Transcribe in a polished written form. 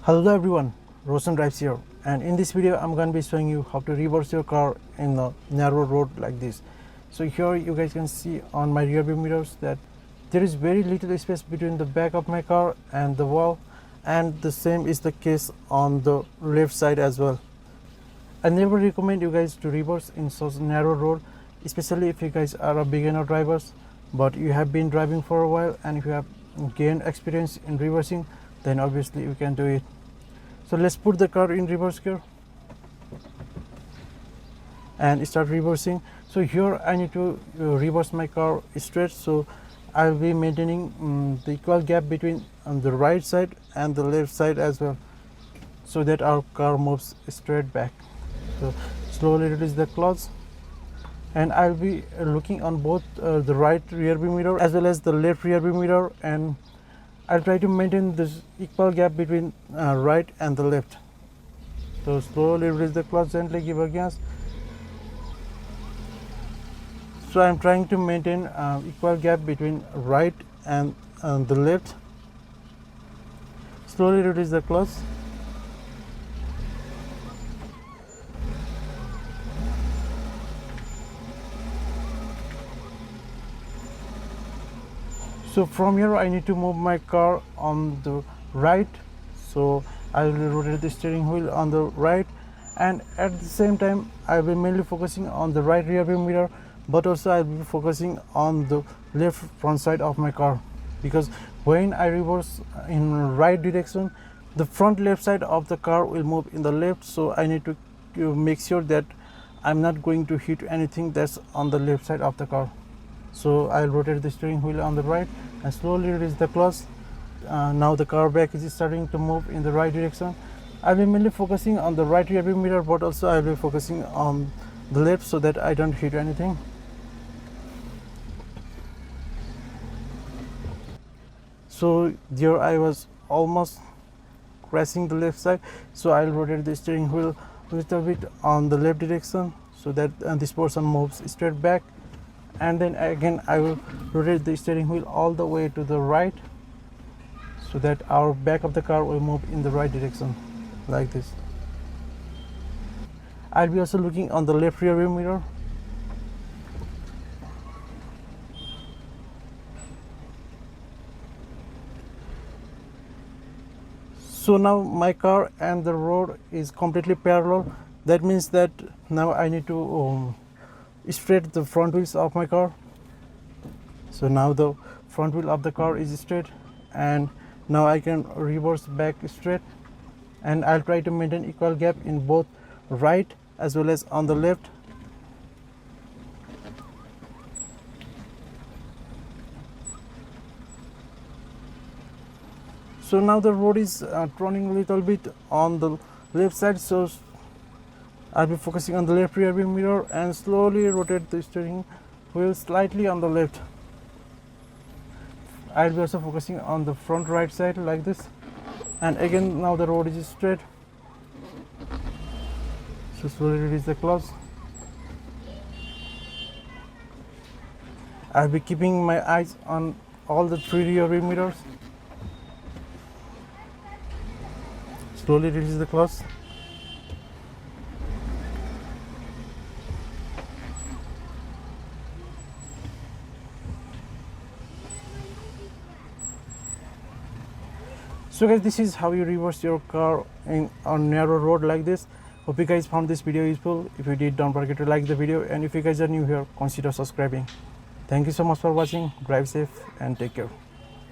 Hello everyone, Roshan Drives here, and in this video I'm going to be showing you how to reverse your car in a narrow road like this. So here you guys can see on my rear view mirrors that there is very little space between the back of my car and the wall, and the same is the case on the left side as well. I never recommend you guys to reverse in such narrow road, especially if you guys are a beginner drivers, but you have been driving for a while and if you have gained experience in reversing, then obviously you can do it. So let's put the car in reverse gear and start reversing. So here I need to reverse my car straight, so I'll be maintaining the equal gap between the right side and the left side as well, so that our car moves straight back. So slowly release the clutch, and I'll be looking on both the right rear view mirror as well as the left rear view mirror, and I'll try to maintain this equal gap between right and the left. So slowly release the clutch, gently give a gas. So I'm trying to maintain equal gap between right and the left. Slowly release the clutch. So from here I need to move my car on the right, so I will rotate the steering wheel on the right, and at the same time I will mainly focusing on the right rear view mirror, but also I will be focusing on the left front side of my car, because when I reverse in right direction, the front left side of the car will move in the left, so I need to make sure that I'm not going to hit anything that's on the left side of the car. So I'll rotate the steering wheel on the right and slowly release the clutch. Now the car back is starting to move in the right direction. I'll be mainly focusing on the right rear view mirror, but also I'll be focusing on the left so that I don't hit anything. So there I was almost crashing the left side, so I'll rotate the steering wheel a little bit on the left direction so that this person moves straight back, and then again I will rotate the steering wheel all the way to the right so that our back of the car will move in the right direction like this. I'll be also looking on the left rear view mirror. So now my car and the road is completely parallel. That means that now I need to straight the front wheels of my car. So now the front wheel of the car is straight, and now I can reverse back straight, and I'll try to maintain equal gap in both right as well as on the left. So now the road is turning a little bit on the left side, so I'll be focusing on the left rear view mirror and slowly rotate the steering wheel slightly on the left. I'll be also focusing on the front right side like this, and again now the road is straight. So slowly release the clutch. I'll be keeping my eyes on all the three rear view mirrors. Slowly release the clutch. So guys, this is how you reverse your car on narrow road like this. Hope you guys found this video useful. If you did, don't forget to like the video, and if you guys are new here, consider subscribing. Thank you so much for watching. Drive safe and take care.